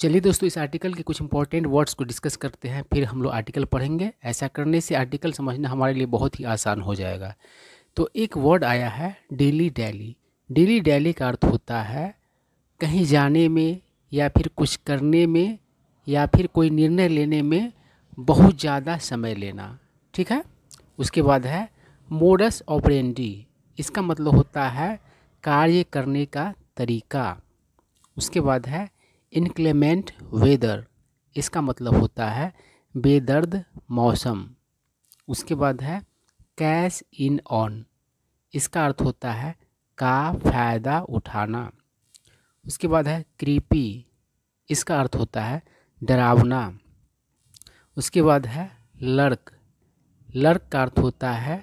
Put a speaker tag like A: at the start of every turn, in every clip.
A: चलिए दोस्तों, इस आर्टिकल के कुछ इंपॉर्टेंट वर्ड्स को डिस्कस करते हैं, फिर हम लोग आर्टिकल पढ़ेंगे। ऐसा करने से आर्टिकल समझना हमारे लिए बहुत ही आसान हो जाएगा। तो एक वर्ड आया है डेली डैली। डेली डैली का अर्थ होता है कहीं जाने में या फिर कुछ करने में या फिर कोई निर्णय लेने में बहुत ज़्यादा समय लेना। ठीक है। उसके बाद है मोडस ऑपरेंडी। इसका मतलब होता है कार्य करने का तरीका। उसके बाद है इनक्लेमेंट वेदर। इसका मतलब होता है बेदर्द मौसम। उसके बाद है कैश इन ऑन। इसका अर्थ होता है का फ़ायदा उठाना। उसके बाद है क्रीपी। इसका अर्थ होता है डरावना। उसके बाद है लर्क। लर्क का अर्थ होता है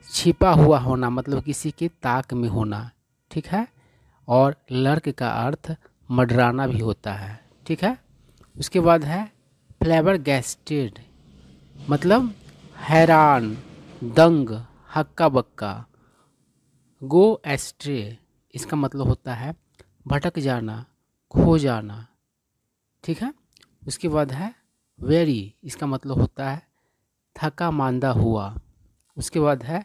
A: छिपा हुआ होना, मतलब किसी के ताक में होना। ठीक है। और लर्क का अर्थ मडराना भी होता है। ठीक है। उसके बाद है फ्लेवर गैस्टेड, मतलब हैरान, दंग, हक्का बक्का। गो एस्ट्रे। इसका मतलब होता है भटक जाना, खो जाना। ठीक है। उसके बाद है वेरी। इसका मतलब होता है थका मांदा हुआ। उसके बाद है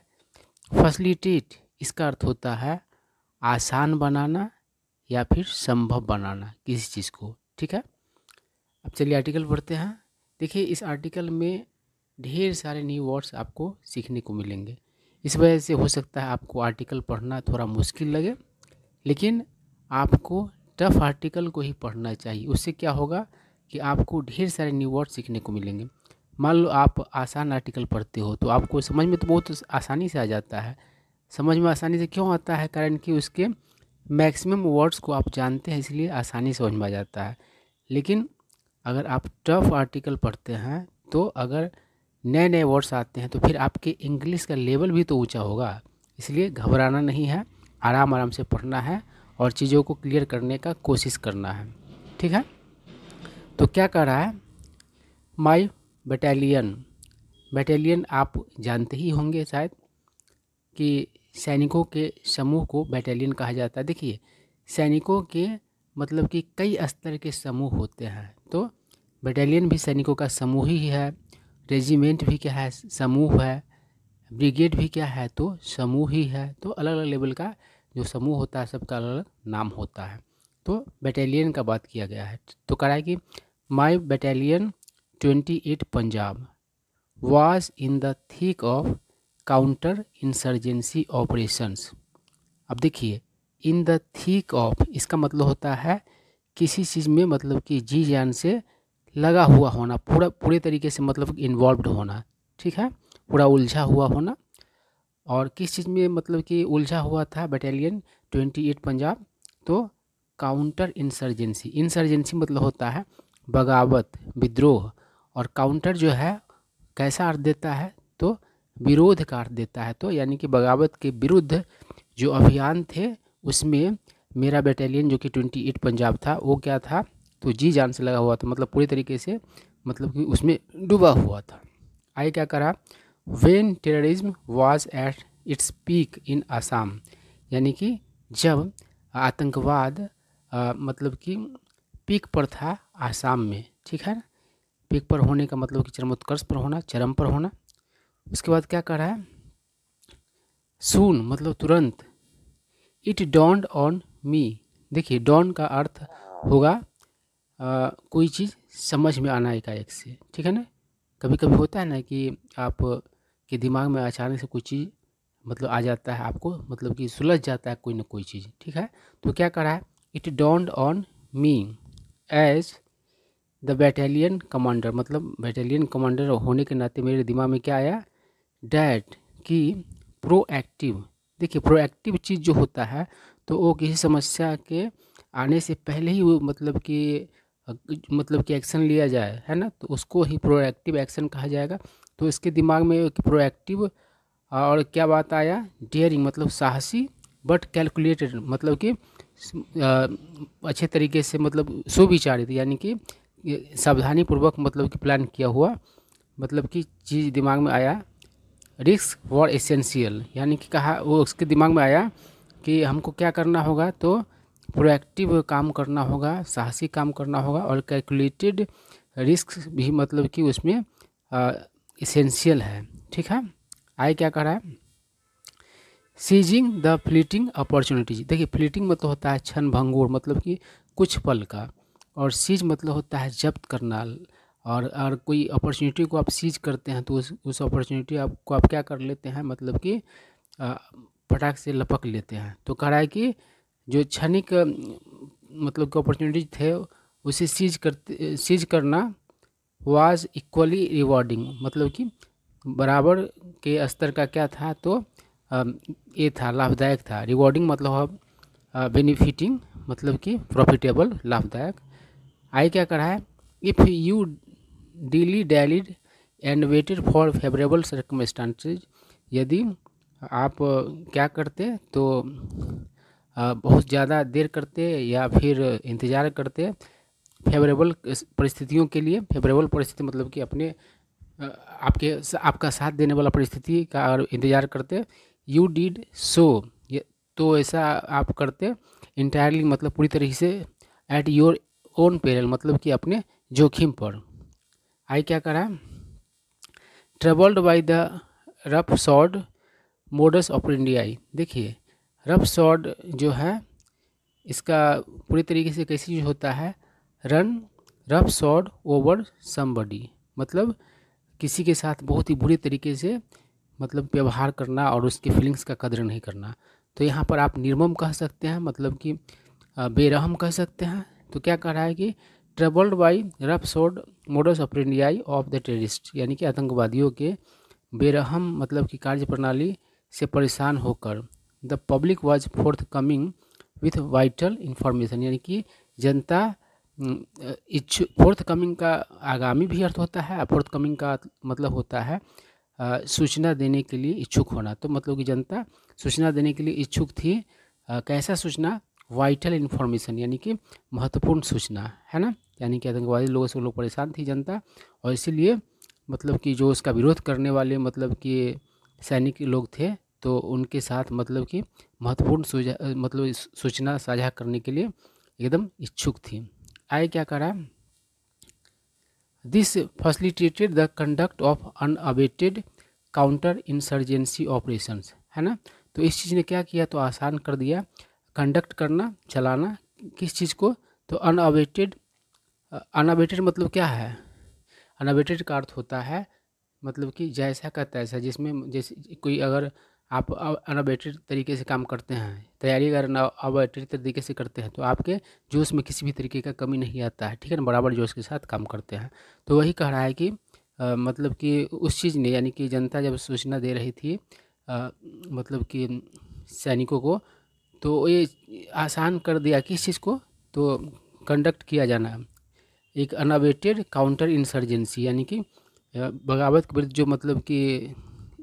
A: फैसिलिटेट। इसका अर्थ होता है आसान बनाना या फिर संभव बनाना किसी चीज़ को। ठीक है। अब चलिए आर्टिकल पढ़ते हैं। देखिए, इस आर्टिकल में ढेर सारे न्यू वर्ड्स आपको सीखने को मिलेंगे। इस वजह से हो सकता है आपको आर्टिकल पढ़ना थोड़ा मुश्किल लगे, लेकिन आपको टफ आर्टिकल को ही पढ़ना चाहिए। उससे क्या होगा कि आपको ढेर सारे न्यू वर्ड सीखने को मिलेंगे। मान लो आप आसान आर्टिकल पढ़ते हो तो आपको समझ में तो बहुत आसानी से आ जाता है। समझ में आसानी से क्यों आता है? कारण कि उसके मैक्सिमम वर्ड्स को आप जानते हैं, इसलिए आसानी से समझ में आ जाता है। लेकिन अगर आप टफ आर्टिकल पढ़ते हैं तो अगर नए नए वर्ड्स आते हैं तो फिर आपके इंग्लिश का लेवल भी तो ऊंचा होगा। इसलिए घबराना नहीं है, आराम आराम से पढ़ना है और चीज़ों को क्लियर करने का कोशिश करना है। ठीक है। तो क्या कह रहा है? माई बटालियन। बटालियन आप जानते ही होंगे शायद कि सैनिकों के समूह को बटालियन कहा जाता है। देखिए, सैनिकों के मतलब कि कई स्तर के समूह होते हैं, तो बटालियन भी सैनिकों का समूह ही है। रेजिमेंट भी क्या है? समूह है। ब्रिगेड भी क्या है? तो समूह ही है। तो अलग अलग लेवल का जो समूह होता है सबका अलग अलग नाम होता है। तो बटालियन का बात किया गया है। तो कह रहा है कि my battalion 28 Punjab was in the thick of counter insurgency operations. अब देखिए, इन द थिक ऑफ इसका मतलब होता है किसी चीज़ में मतलब कि जी जान से लगा हुआ होना, पूरे तरीके से मतलब इन्वॉल्व्ड होना। ठीक है। पूरा उलझा हुआ होना। और किस चीज़ में मतलब कि उलझा हुआ था बटालियन 28 पंजाब? तो काउंटर इंसर्जेंसी। इंसर्जेंसी मतलब होता है बगावत, विद्रोह। और काउंटर जो है कैसा अर्थ देता है? तो विरोध का अर्थ देता है। तो यानी कि बगावत के विरुद्ध जो अभियान थे उसमें मेरा बटालियन जो कि 28 पंजाब था वो क्या था? तो जी जान से लगा हुआ था, मतलब पूरी तरीके से मतलब कि उसमें डूबा हुआ था। आगे क्या करा? When terrorism was at its peak in Assam. यानी कि जब आतंकवाद मतलब कि पीक पर था आसाम में। ठीक है। पीक पर होने का मतलब कि चरमोत्कर्ष पर होना, चरम पर होना। उसके बाद क्या कर रहा है? सून मतलब तुरंत। इट डॉन्ड ऑन मी। देखिए, डॉन का अर्थ होगा कोई चीज़ समझ में आना एकाएक से। ठीक है ना। कभी कभी होता है ना कि आप के दिमाग में अचानक से कोई चीज़ मतलब आ जाता है, आपको मतलब कि सुलझ जाता है कोई ना कोई चीज़। ठीक है। तो क्या कर रहा है? It dawned on me as the battalion commander, मतलब बैटालियन कमांडर होने के नाते मेरे दिमाग में क्या आया? डैट कि प्रोएक्टिव। देखिए, प्रोएक्टिव चीज़ जो होता है तो वो किसी समस्या के आने से पहले ही वो मतलब कि एक्शन लिया जाए, है ना, तो उसको ही प्रोएक्टिव एक्शन कहा जाएगा। तो इसके दिमाग में प्रोएक्टिव और क्या बात आया? डेयरिंग मतलब साहसी, बट कैलकुलेटेड मतलब कि अच्छे तरीके से मतलब सुविचारित, यानी कि सावधानी पूर्वक मतलब कि प्लान किया हुआ मतलब कि चीज़ दिमाग में आया। रिस्क फॉर एसेंशियल, यानी कि कहा वो उसके दिमाग में आया कि हमको क्या करना होगा? तो प्रोएक्टिव काम करना होगा, साहसी काम करना होगा, और कैलकुलेटेड रिस्क भी मतलब कि उसमें इसेंशियल है। ठीक है, आगे क्या कह रहा है, सीजिंग द फ्लीटिंग अपॉर्चुनिटीज। देखिए फ्लीटिंग मतलब होता है क्षण भंगुर, मतलब कि कुछ पल का, और सीज मतलब होता है जब्त करना, और कोई अपॉर्चुनिटी को आप सीज करते हैं तो उस अपॉर्चुनिटी आपको आप क्या कर लेते हैं, मतलब कि फटाक से लपक लेते हैं। तो कह रहा है कि जो क्षणिक मतलब कि अपॉर्चुनिटी थे उसे सीज करना वाज इक्वली रिवॉर्डिंग, मतलब कि बराबर के स्तर का क्या था, तो ये था, लाभदायक था। रिवॉर्डिंग मतलब बेनिफिटिंग, मतलब कि प्रॉफिटेबल, लाभदायक। आई क्या करा है, if you dilly dallied and waited for favourable circumstances, यदि आप क्या करते तो बहुत ज़्यादा देर करते या फिर इंतज़ार करते फेवरेबल परिस्थितियों के लिए। फेवरेबल परिस्थिति मतलब कि अपने आपका साथ देने वाला परिस्थिति का और इंतज़ार करते। यू डिड सो, तो ऐसा आप करते इंटायरली, मतलब पूरी तरीके से एट योर ओन पेरल, मतलब कि अपने जोखिम पर। आई क्या करा, travelled by the rough sword modus operandi. देखिए रफ सॉर्ड जो है इसका पूरी तरीके से कैसे यूज होता है, run rough sword over somebody, मतलब किसी के साथ बहुत ही बुरी तरीके से मतलब व्यवहार करना और उसकी फीलिंग्स का कदर नहीं करना। तो यहाँ पर आप निर्मम कह सकते हैं, मतलब कि बेरहम कह सकते हैं। तो क्या कह रहा है कि travelled by rough sword modus operandi of the terrorist, यानी कि आतंकवादियों के बेरहम मतलब कि कार्य प्रणाली से परेशान होकर the public was fourth coming with vital information, यानी कि जनता इच्छु, फोर्थ कमिंग का आगामी भी अर्थ होता है, फोर्थ कमिंग का मतलब होता है सूचना देने के लिए इच्छुक होना। तो मतलब कि जनता सूचना देने के लिए इच्छुक थी। कैसा सूचना, वाइटल इन्फॉर्मेशन, यानी कि महत्वपूर्ण सूचना, है ना, यानी कि आतंकवादी लोगों से लोग परेशान थी जनता, और इसीलिए मतलब कि जो उसका विरोध करने वाले मतलब कि सैनिक लोग थे तो उनके साथ मतलब कि महत्वपूर्ण मतलब सूचना साझा करने के लिए एकदम इच्छुक थी। आगे क्या करा, this facilitated the conduct of unabated counter insurgency operations, है ना। तो इस चीज़ ने क्या किया, तो आसान कर दिया कंडक्ट करना, चलाना, किस चीज़ को, तो अनअबेटेड। अनअबेटेड मतलब क्या है, अनअबेटेड का अर्थ होता है मतलब कि जैसा का तैसा, जिसमें जैसे कोई अगर आप अनअबेटेड तरीके से काम करते हैं, तैयारी अगर अनअबेटेड तरीके से करते हैं तो आपके जोश में किसी भी तरीके का कमी नहीं आता है, ठीक है ना, बराबर जोश के साथ काम करते हैं। तो वही कह रहा है कि मतलब कि उस चीज़ ने, यानी कि जनता जब सूचना दे रही थी मतलब कि सैनिकों को, तो ये आसान कर दिया किस चीज़ को, तो कंडक्ट किया जाना एक अनअबेटेड काउंटर इंसर्जेंसी, यानी कि बगावत के विरुद्ध जो मतलब कि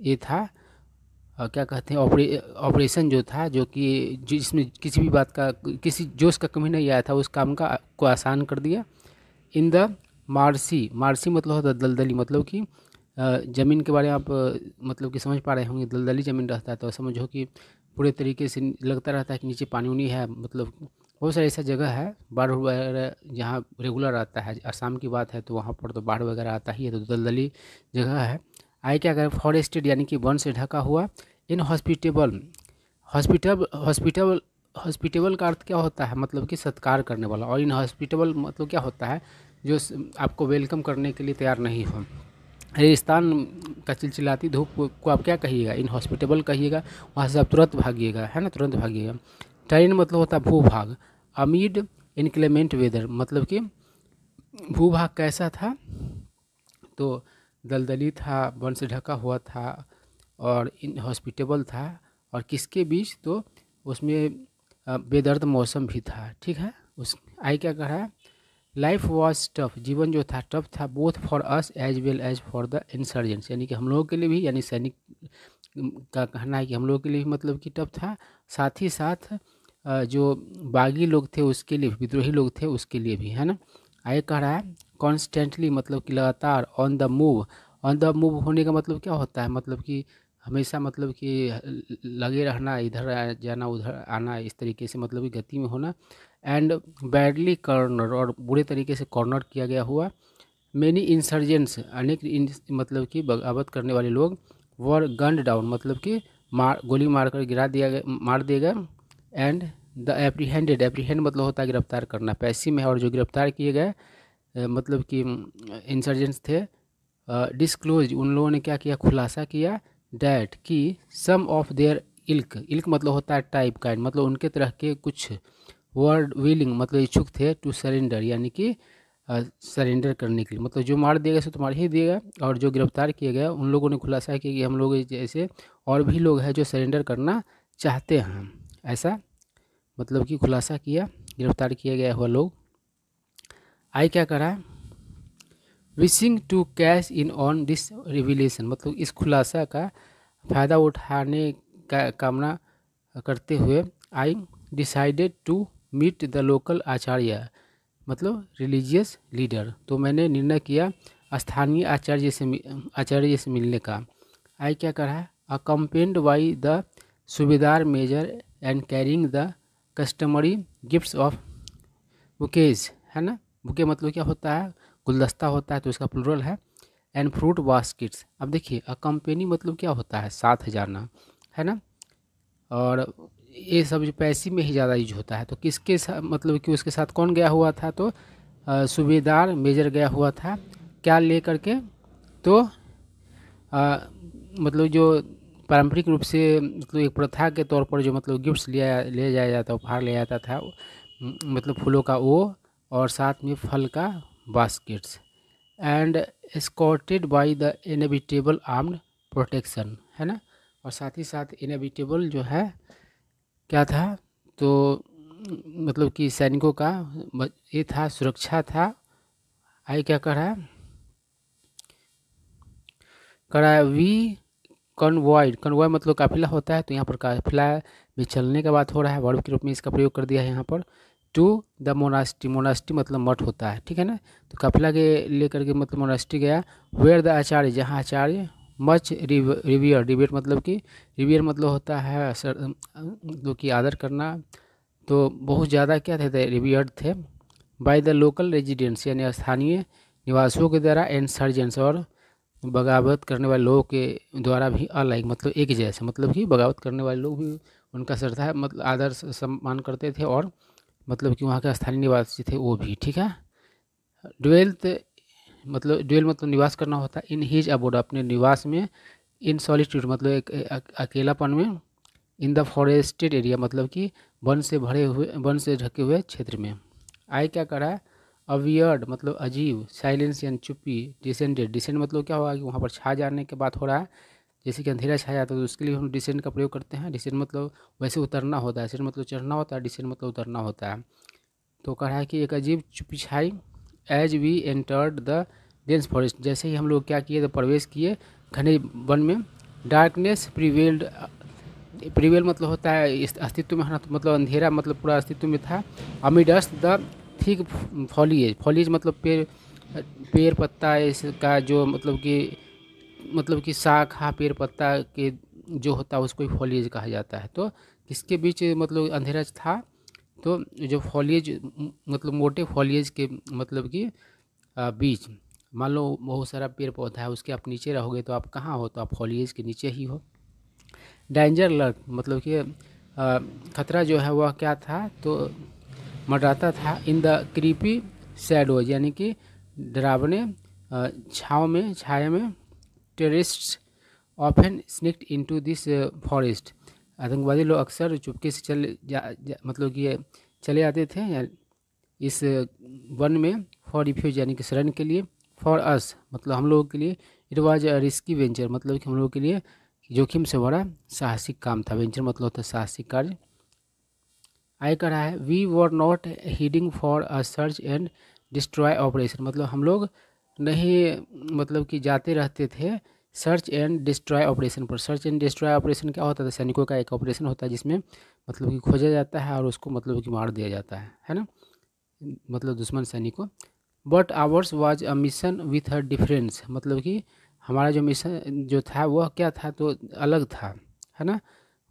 A: ये था क्या कहते हैं ऑपरेशन जो था, जो कि जिसमें किसी भी बात का, किसी जोश का कमी नहीं आया था, उस काम का को आसान कर दिया। इन द मार्सी, मार्सी मतलब होता है दलदली, मतलब कि ज़मीन के बारे में आप मतलब कि समझ पा रहे होंगे, दलदली ज़मीन रहता है तो समझो कि पूरे तरीके से लगता रहता है कि नीचे पानी उनी है, मतलब बहुत सारी ऐसा जगह है बाढ़ वगैरह जहाँ रेगुलर आता है। असम की बात है तो वहाँ पर तो बाढ़ वगैरह आता ही है, तो दलदली जगह है। आगे क्या करें, फॉरेस्टेड यानी कि वन से ढका हुआ। इन हॉस्पिटेबल, हॉस्पिटेबल का अर्थ क्या होता है, मतलब कि सत्कार करने वाला, और इन हॉस्पिटेबल मतलब क्या होता है, जो आपको वेलकम करने के लिए तैयार नहीं हो। रेगिस्तान का चिलचिलाती धूप को आप क्या कहिएगा, इनहॉस्पिटेबल कहिएगा, वहाँ से आप तुरंत भागिएगा, है ना, तुरंत भागिएगा। टेरेन मतलब होता है भूभाग। अमीड इनक्लेमेंट वेदर, मतलब कि भूभाग कैसा था, तो दलदली था, वन से ढका हुआ था और इनहॉस्पिटेबल था, और किसके बीच, तो उसमें बेदर्द मौसम भी था, ठीक है। उस आई क्या कहा है, लाइफ वॉज टफ, जीवन जो था टफ था, both for us as well as for the insurgents, यानी कि हम लोगों के लिए भी, यानी सैनिक का कहना है कि हम लोगों के लिए भी मतलब कि टफ था, साथ ही साथ जो बागी लोग थे उसके लिए, विद्रोही लोग थे उसके लिए भी, है ना। आगे कह रहा है कॉन्स्टेंटली, मतलब कि लगातार, on the move. On the move होने का मतलब क्या होता है, मतलब कि हमेशा मतलब कि लगे रहना, इधर जाना उधर आना, इस तरीके से मतलब कि गति में होना। एंड बैडली कॉर्नर, और बुरे तरीके से कॉर्नर किया गया हुआ। मैनी इंसर्जेंट्स, अनेक मतलब कि बगावत करने वाले लोग, वर गन्ड डाउन मतलब कि गोली मार कर गिरा दिया गया, मार दिया गया। एंड द एप्रीहेंडेड, एप्रीहेंड मतलब होता है गिरफ्तार करना, पैसिव में है। और जो गिरफ्तार किए गए मतलब कि इंसर्जेंट्स थे, डिस्क्लोज, उन लोगों ने क्या किया, खुलासा किया, डैट कि सम ऑफ देयर इल्क, इल्क मतलब होता है टाइप काइंड, मतलब उनके तरह के कुछ वर्ड विलिंग मतलब इच्छुक थे टू सरेंडर, यानी कि सरेंडर करने के लिए, मतलब जो मार दिया गया सो तो मार ही दिया गया। और जो गिरफ्तार किए गए उन लोगों ने खुलासा किया कि हम लोग जैसे और भी लोग हैं जो सरेंडर करना चाहते हैं, ऐसा मतलब कि खुलासा किया गिरफ्तार किया गया हुआ लोग। आई क्या करा, wishing to cash in on this revelation, मतलब इस खुलासा का फ़ायदा उठाने का कामना करते हुए, I decided to meet the local acharya, मतलब रिलीजियस लीडर, तो मैंने निर्णय किया स्थानीय आचार्य से मिलने का। आई क्या करा है, accompanied by the subedar major and carrying the customary gifts of bouquets, है ना। बुके मतलब क्या होता है, गुलदस्ता होता है, तो इसका प्लूरल है। एंड फ्रूट बास्केट्स, अब देखिए अकम्पेनी मतलब क्या होता है, साथ जाना, है ना। और ये सब जो पैसे में ही ज़्यादा यूज होता है, तो किसके साथ मतलब कि उसके साथ कौन गया हुआ था, तो सूबेदार मेजर गया हुआ था, क्या ले करके, तो मतलब जो पारंपरिक रूप से मतलब एक प्रथा के तौर पर जो मतलब गिफ्ट्स ले जाया जाता, उपहार ले जाता था, मतलब फूलों का वो, और साथ में फल का baskets. And escorted by the inevitable armed protection, है ना। और साथ ही साथ इनएविटेबल जो है क्या था, तो मतलब कि सैनिकों का ये था, सुरक्षा था। आई क्या करा वी कन्वॉयड, कन्वॉय मतलब काफिला होता है, तो यहाँ पर काफिला में चलने का बात हो रहा है, वर्ब के रूप में इसका प्रयोग कर दिया है यहाँ पर। टू द मोनास्ट्री, मोनास्ट्री मतलब मठ होता है, ठीक है ना। तो काफिला के लेकर के मतलब मोनास्ट्री गया। वेयर द आचार्य, जहाँ आचार्य मच रिवियर, रिवियर मतलब कि रिवियर मतलब होता है मतलब कि आदर करना, तो बहुत ज़्यादा क्या थे, रिवियर्ड थे। बाय द लोकल रेजिडेंट्स, यानी स्थानीय निवासियों के द्वारा, एंड सर्जेंट्स, और बगावत करने वाले लोगों के द्वारा भी अलाइक मतलब एक जैसे, मतलब कि बगावत करने वाले लोग भी उनका श्रद्धा मतलब आदर सम्मान करते थे, और मतलब कि वहाँ के स्थानीय निवासी थे वो भी, ठीक है। ड्वेल्थ मतलब ड्वेल मतलब निवास करना होता है, इन हिज अबोड अपने निवास में, इन सॉलिट्यूड मतलब एक अकेलापन में, इन द फॉरेस्टेड एरिया मतलब कि वन से भरे हुए, वन से ढके हुए क्षेत्र में। आई क्या करा है, अवियर्ड मतलब अजीब, साइलेंस यानी चुप्पी, डिसेंडेड, डिसेंड मतलब क्या होगा कि वहाँ पर छा जाने के बात हो रहा है, जैसे कि अंधेरा छा जाता है तो उसके लिए हम डिसेंड का प्रयोग करते हैं। डिसेंड मतलब वैसे उतरना होता है, डिसेंड मतलब चढ़ना होता है, डिसेंड मतलब उतरना होता है। तो कहा है कि एक अजीब चुप्पी छाई, as we entered the dense forest, जैसे ही हम लोग क्या किए तो प्रवेश किए घने वन में। डार्कनेस प्रिवेल्ड, प्रिवेल मतलब होता है इस अस्तित्व में होना, तो मतलब अंधेरा मतलब पूरा अस्तित्व में था। Amidst the thick foliage, foliage मतलब पेड़ पत्ता इसका जो मतलब कि शाखा पेड़ पत्ता के जो होता है उसको ही फॉलिएज कहा जाता है। तो इसके बीच मतलब अंधेरा था, तो जो फॉलिएज मतलब मोटे फॉलिएज के मतलब कि बीच, मान लो बहुत सारा पेड़ पौधा है, उसके आप नीचे रहोगे तो आप कहाँ हो, तो आप फॉलिएज के नीचे ही हो। डेंजर लर्क मतलब कि खतरा जो है वह क्या था, तो मंडराता था। इन द क्रीपी शैडोज यानी कि डरावने छाँव में, छाया में। Terrorists often sneaked into this forest, आतंकवादी लोग अक्सर चुपके से मतलब कि चले आते थे इस वन में। फॉर रिफ्यूज यानी कि शरण के लिए। फॉर अस मतलब हम लोगों के लिए। It was a risky venture मतलब कि हम लोगों के लिए जोखिम से बड़ा साहसिक काम था। वेंचर मतलब होता है साहसिक कार्य। आई कर रहा है, we were not heading for a search and destroy operation, मतलब हम लोग नहीं मतलब कि जाते रहते थे सर्च एंड डिस्ट्रॉय ऑपरेशन पर। सर्च एंड डिस्ट्रॉय ऑपरेशन क्या होता था, सैनिकों का एक ऑपरेशन होता है जिसमें मतलब कि खोजा जाता है और उसको मतलब कि मार दिया जाता है ना, मतलब दुश्मन सैनिक को। But hours was a mission with a difference, मतलब कि हमारा जो मिशन जो था वह क्या था, तो अलग था, है ना,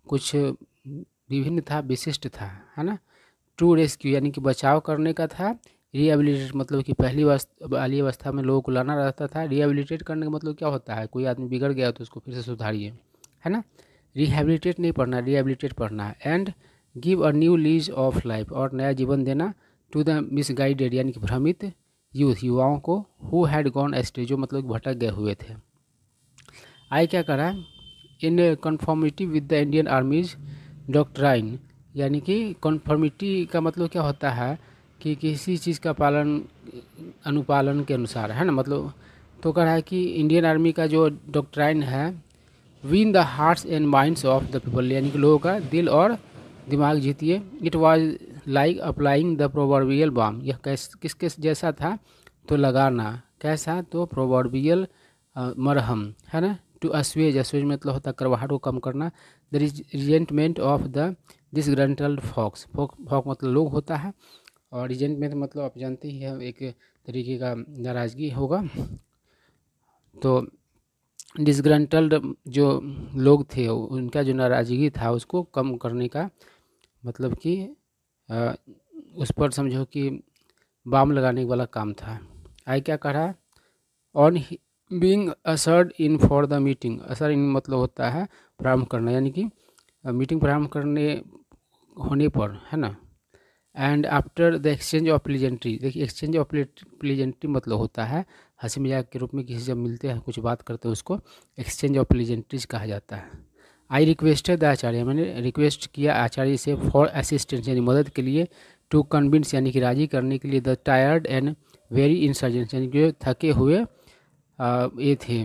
A: कुछ विभिन्न था, विशिष्ट था, है ना। टू रेस्क्यू यानी कि बचाव करने का था। रिहेबिलिटेट मतलब कि पहली वाली अवस्था में लोगों को लाना रहता था। रिहेबिलिटेट करने का मतलब क्या होता है, कोई आदमी बिगड़ गया तो उसको फिर से सुधारिए, है ना। रिहेबिलिटेट नहीं पढ़ना, रिहेबिलिटेट पढ़ना है। And give a new lease of life, और नया जीवन देना टू द मिसगाइडेड यानी कि भ्रमित यूथ, युवाओं को, हु हैड गॉन एस्ट्रे जो मतलब भटक गए हुए थे। आई क्या करा, in conformity with the Indian army's doctrine, यानी कि कन्फर्मिटी का मतलब क्या होता है कि किसी चीज़ का पालन अनुपालन के अनुसार, है ना, मतलब तो कह रहा है कि इंडियन आर्मी का जो डॉक्ट्राइन है, win the hearts and minds of the people, यानी कि लोगों का दिल और दिमाग जीतिए। It was like applying the proverbial balm, यह किसके जैसा था, तो लगाना, कैसा, तो प्रोवर्बियल मरहम, है ना। टू अस्वेज, अस्वेज मतलब होता है करवाहट को कम करना। The resentment of the disgruntled folks, folk मतलब लोग होता है, और रिजेंटमेंट मतलब आप जानते ही है एक तरीके का नाराज़गी होगा। तो डिसग्रंटल्ड जो लोग थे उनका जो नाराज़गी था उसको कम करने का मतलब कि उस पर समझो कि बाम लगाने वाला काम था। आई क्या कह रहा, on being ushered in for the meeting, usher in मतलब होता है प्रारंभ करना, यानी कि मीटिंग प्रारंभ करने होने पर, है ना। And after the exchange of pleasantry, देखिए एक्सचेंज ऑफ प्लीजेंट्री मतलब होता है हंसी मजाक के रूप में किसी जब मिलते हैं कुछ बात करते हैं उसको एक्सचेंज ऑफ प्लीजेंट्रीज कहा जाता है। आई रिक्वेस्टेड द आचार्य, मैंने रिक्वेस्ट किया आचार्य से फॉर असिस्टेंस यानी मदद के लिए, टू कन्विंस यानी कि राजी करने के लिए, the tired and very insurgents यानी कि थके हुए ये थे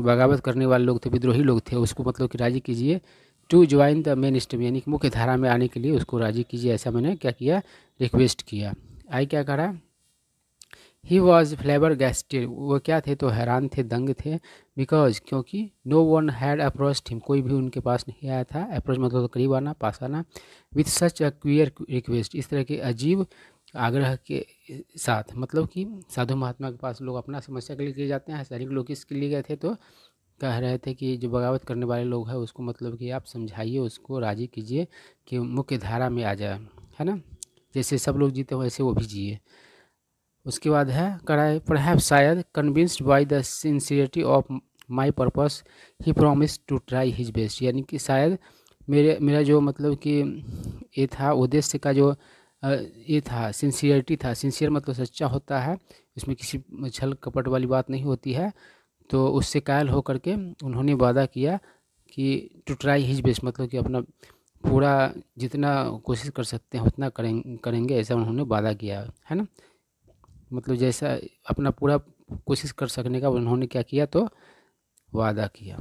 A: बगावत करने वाले लोग थे, विद्रोही लोग थे, उसको मतलब कि राजी कीजिए। To join the mainstream यानी कि मुख्य धारा में आने के लिए उसको राजी कीजिए, ऐसा मैंने क्या किया, रिक्वेस्ट किया। आई क्या करा, ही वॉज फ्लेवर गैस्टेड, वो क्या थे, तो हैरान थे, दंग थे। बिकॉज क्योंकि no one had approached him, कोई भी उनके पास नहीं आया था। अप्रोच मतलब तो करीब आना, पास आना। With such a queer request, इस तरह के अजीब आग्रह के साथ, मतलब कि साधु महात्मा के पास लोग अपना समस्या के लिए जाते हैं, सैनिक लोग किसके लिए गए थे, तो कह रहे थे कि जो बगावत करने वाले लोग हैं उसको मतलब कि आप समझाइए, उसको राजी कीजिए कि मुख्य धारा में आ जाए, है ना, जैसे सब लोग जीते वैसे वो भी जिए। उसके बाद है कराए, परहैप्स शायद convinced by the sincerity of my purpose he promise to try his best, यानी कि शायद मेरा जो मतलब कि ये था उद्देश्य का जो ये था सिंसियरिटी था, सिंसियर मतलब सच्चा होता है, इसमें किसी छल कपट वाली बात नहीं होती है। तो उससे कायल होकर के उन्होंने वादा किया कि टू ट्राई हिज बेस्ट मतलब कि अपना पूरा जितना कोशिश कर सकते हैं उतना करेंगे, ऐसा उन्होंने वादा किया, है ना। मतलब जैसा अपना पूरा कोशिश कर सकने का उन्होंने क्या किया, तो वादा किया।